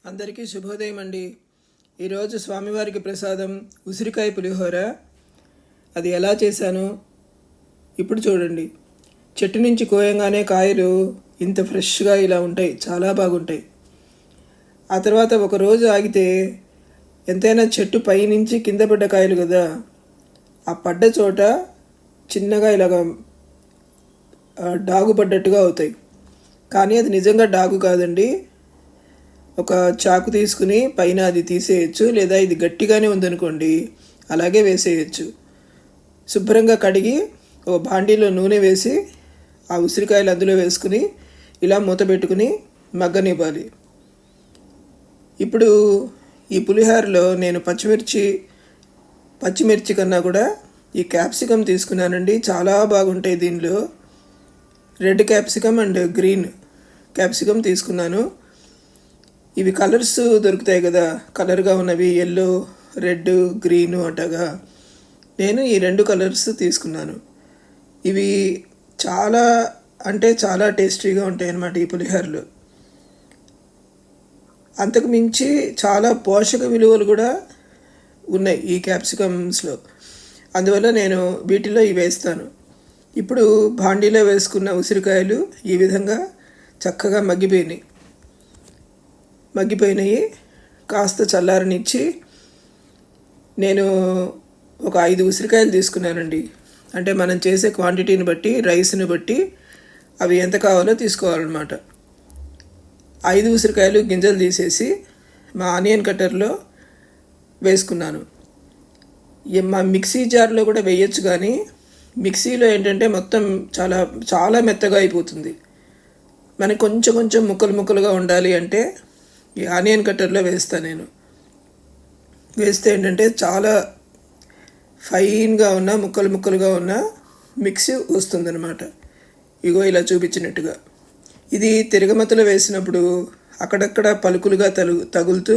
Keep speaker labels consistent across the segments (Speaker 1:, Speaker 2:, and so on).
Speaker 1: అందరికీ శుభోదయం అండి. ఈరోజు స్వామివారికి ప్రసాదం ఉసిరికాయ పులిహోర. అది ఎలా చేశాను ఇప్పుడు చూడండి. చెట్టు నుంచి కోయంగానే కాయలు ఇంత ఫ్రెష్గా ఇలా ఉంటాయి, చాలా బాగుంటాయి. ఆ తర్వాత ఒక రోజు ఆగితే ఎంతైనా చెట్టు పై నుంచి కింద పడ్డ కాయలు కదా, ఆ పడ్డ చోట చిన్నగా ఇలాగ డాగు పడ్డట్టుగా అవుతాయి. కానీ అది నిజంగా డాగు కాదండి. ఒక చాకు తీసుకుని పైన అది తీసేయచ్చు, లేదా ఇది గట్టిగానే ఉందనుకోండి అలాగే వేసేయచ్చు. శుభ్రంగా కడిగి ఒక బాండీలో నూనె వేసి ఆ ఉసిరికాయలు అందులో వేసుకుని ఇలా మూత పెట్టుకుని మగ్గనివ్వాలి. ఇప్పుడు ఈ పులిహోరలో నేను పచ్చిమిర్చి కన్నా కూడా ఈ క్యాప్సికమ్ తీసుకున్నానండి. చాలా బాగుంటాయి దీనిలో. Red capsicum and green capsicum తీసుకున్నాను. ఇవి కలర్స్ దొరుకుతాయి కదా, కలర్గా ఉన్నవి, ఎల్లో, రెడ్, గ్రీన్ అట్టగా. నేను ఈ 2 కలర్స్ తీసుకున్నాను. ఇవి చాలా చాలా టేస్టీగా ఉంటాయి అన్నమాట ఈ పులిహోరలో. అంతకు మించి చాలా పోషక విలువలు కూడా ఉన్నాయి ఈ క్యాప్సికమ్స్లో. అందువల్ల నేను వీటిలో ఇవి వేస్తాను. ఇప్పుడు భాండీలో వేసుకున్న ఉసిరికాయలు ఈ విధంగా చక్కగా మగ్గిపోయినాయి. కాస్త చల్లారనిచ్చి నేను ఒక 5 ఉసిరికాయలు తీసుకున్నానండి. అంటే మనం చేసే క్వాంటిటీని బట్టి, రైస్ని బట్టి అవి ఎంత కావాలో తీసుకోవాలన్నమాట. 5 ఉసిరికాయలు గింజలు తీసేసి మా ఆనియన్ కట్టర్లో వేసుకున్నాను. మా మిక్సీ జార్లో కూడా వేయచ్చు, కానీ మిక్సీలో ఏంటంటే మొత్తం చాలా చాలా మెత్తగా అయిపోతుంది. మనకి కొంచెం ముక్కలుగా ఉండాలి అంటే ఈ ఆనియన్ కట్టర్లో వేస్తాను నేను. వేస్తే ఏంటంటే చాలా ఫైన్గా ఉన్న ముక్కలుగా ఉన్న మిక్సీ వస్తుందన్నమాట. ఇగో ఇలా చూపించినట్టుగా. ఇది తిరగమతలో వేసినప్పుడు అక్కడక్కడ పలుకులుగా తగులుతూ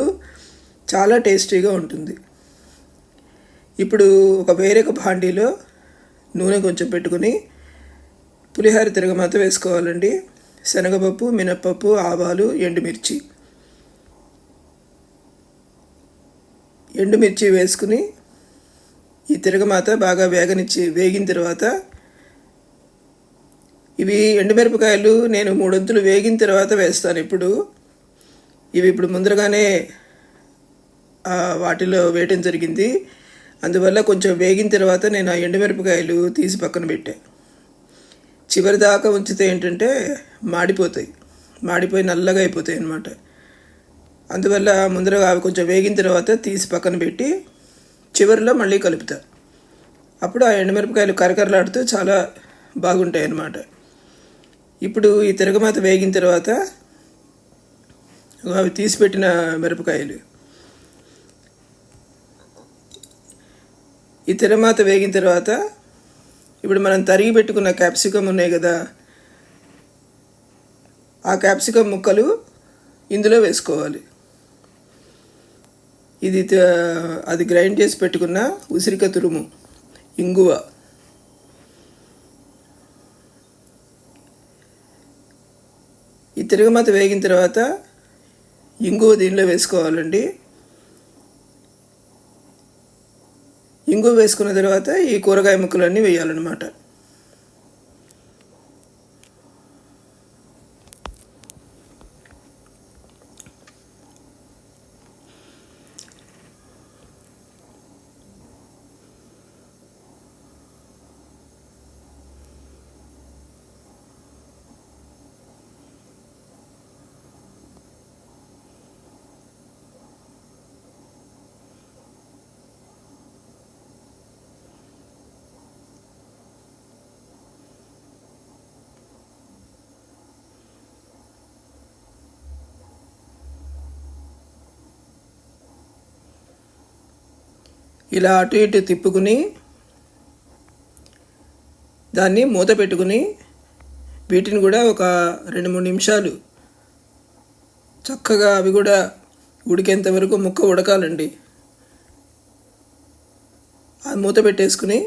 Speaker 1: చాలా టేస్టీగా ఉంటుంది. ఇప్పుడు వేరొక భాండీలో నూనె కొంచెం పెట్టుకుని పులిహోర తిరగమత వేసుకోవాలండి. శనగపప్పు, మినప్పప్పు, ఆవాలు, ఎండుమిర్చి వేసుకుని ఈ తిరగమాత బాగా వేగిన తర్వాత ఇవి ఎండుమిరపకాయలు నేను 3 వంతులు వేగిన తర్వాత వేస్తాను. ఇప్పుడు ముందరగానే వాటిలో వేయటం జరిగింది. అందువల్ల కొంచెం వేగిన తర్వాత నేను ఆ ఎండుమిరపకాయలు తీసి పక్కన పెట్టాను. చివరి దాకా ఉంచితే ఏంటంటే మాడిపోయి నల్లగా అయిపోతాయి అన్నమాట. అందువల్ల ముందరగా అవి కొంచెం వేగిన తర్వాత తీసి పక్కన పెట్టి చివరిలో మళ్ళీ కలుపుతా. అప్పుడు ఆ ఎండుమిరపకాయలు కరకరలాడుతూ చాలా బాగుంటాయి అన్నమాట. ఇప్పుడు ఈ తిరగమాత వేగిన తర్వాత అవి తీసిపెట్టిన మిరపకాయలు, ఈ తిరగమాత వేగిన తర్వాత ఇప్పుడు మనం తరిగి పెట్టుకున్న క్యాప్సికమ్ ఉన్నాయి కదా, ఆ క్యాప్సికమ్ ముక్కలు ఇందులో వేసుకోవాలి. అది గ్రైండ్ చేసి పెట్టుకున్న ఉసిరికాయ తురుము, ఇంగువ, ఈ తిరగమాత వేగిన తర్వాత ఇంగువ దీనిలో వేసుకోవాలండి. ఇంగువ వేసుకున్న తర్వాత ఈ కూరగాయ ముక్కలన్నీ వేయాలన్నమాట. ఇలా అటు ఇటు తిప్పుకుని దాన్ని మూత పెట్టుకుని వీటిని కూడా ఒక 2-3 నిమిషాలు చక్కగా అవి కూడా ఉడికేంత వరకు ముక్క ఉడకాలండి. అది మూత పెట్టేసుకుని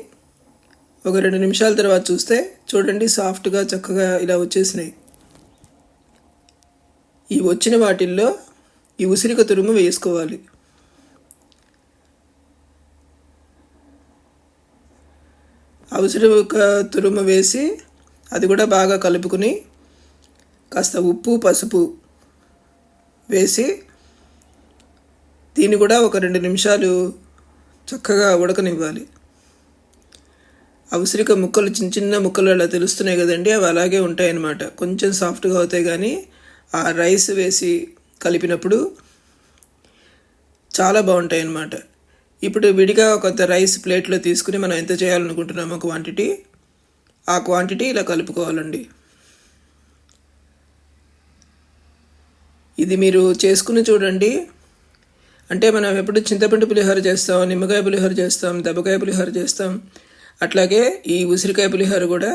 Speaker 1: ఒక 2 నిమిషాల తర్వాత చూస్తే చూడండి, సాఫ్ట్గా చక్కగా ఇలా వచ్చేసినాయి. ఈ వచ్చిన వాటిల్లో ఈ ఉసిరిక తురుము వేసుకోవాలి. ఆ ఉసిరిక తురుము వేసి అది కూడా బాగా కలుపుకుని కాస్త ఉప్పు పసుపు వేసి దీన్ని కూడా ఒక 2 నిమిషాలు చక్కగా ఉడకనివ్వాలి. ఆ ఉసిరిక ముక్కలు చిన్న చిన్న ముక్కలు అలా తెలుస్తున్నాయి కదండి, అవి అలాగే ఉంటాయన్నమాట. కొంచెం సాఫ్ట్గా అవుతాయి, కానీ ఆ రైస్ వేసి కలిపినప్పుడు చాలా బాగుంటాయి అన్నమాట. ఇప్పుడు విడిగా కొంత రైస్ ప్లేట్లో తీసుకుని మనం ఎంత చేయాలనుకుంటున్నామో క్వాంటిటీ, ఆ క్వాంటిటీ ఇలా కలుపుకోవాలండి. ఇది మీరు చేసుకుని చూడండి. అంటే మనం ఎప్పుడు చింతపండు పులిహోర చేస్తాం, నిమ్మకాయ పులిహోర చేస్తాం, దెబ్బకాయ పులిహోర చేస్తాం. అట్లాగే ఈ ఉసిరికాయ పులిహోర కూడా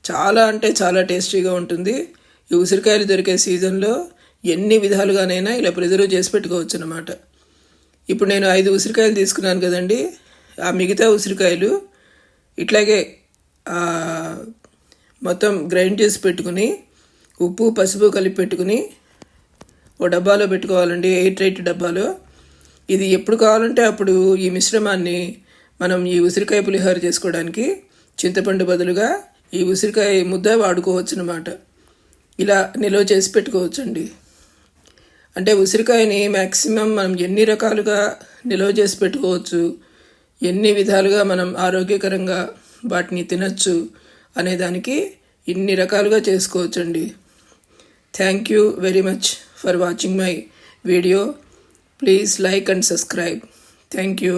Speaker 1: చాలా అంటే చాలా టేస్టీగా ఉంటుంది. ఈ ఉసిరికాయలు దొరికే సీజన్లో ఎన్ని విధాలుగానైనా ఇలా ప్రిజర్వ్ చేసి పెట్టుకోవచ్చు అన్నమాట. ఇప్పుడు నేను 5 ఉసిరికాయలు తీసుకున్నాను కదండి, ఆ మిగతా ఉసిరికాయలు ఇట్లాగే మొత్తం గ్రైండ్ చేసి పెట్టుకుని ఉప్పు పసుపు కలిపి పెట్టుకుని ఓ డబ్బాలో పెట్టుకోవాలండి, ఎయిర్ టైట్ డబ్బాలో. ఇది ఎప్పుడు కావాలంటే అప్పుడు ఈ మిశ్రమాన్ని మనం ఈ ఉసిరికాయ పులిహోర చేసుకోవడానికి చింతపండు బదులుగా ఈ ఉసిరికాయ ముద్ద వాడుకోవచ్చు అన్నమాట. ఇలా నిల్వ చేసి పెట్టుకోవచ్చండి. అంటే ఉసిరికాయని మ్యాక్సిమం మనం ఎన్ని రకాలుగా నిల్వ చేసి పెట్టుకోవచ్చు, ఎన్ని విధాలుగా మనం ఆరోగ్యకరంగా వాటిని తినచ్చు అనేదానికి ఇన్ని రకాలుగా చేసుకోవచ్చండి. Thank you very much for watching my video. Please like and subscribe. Thank you.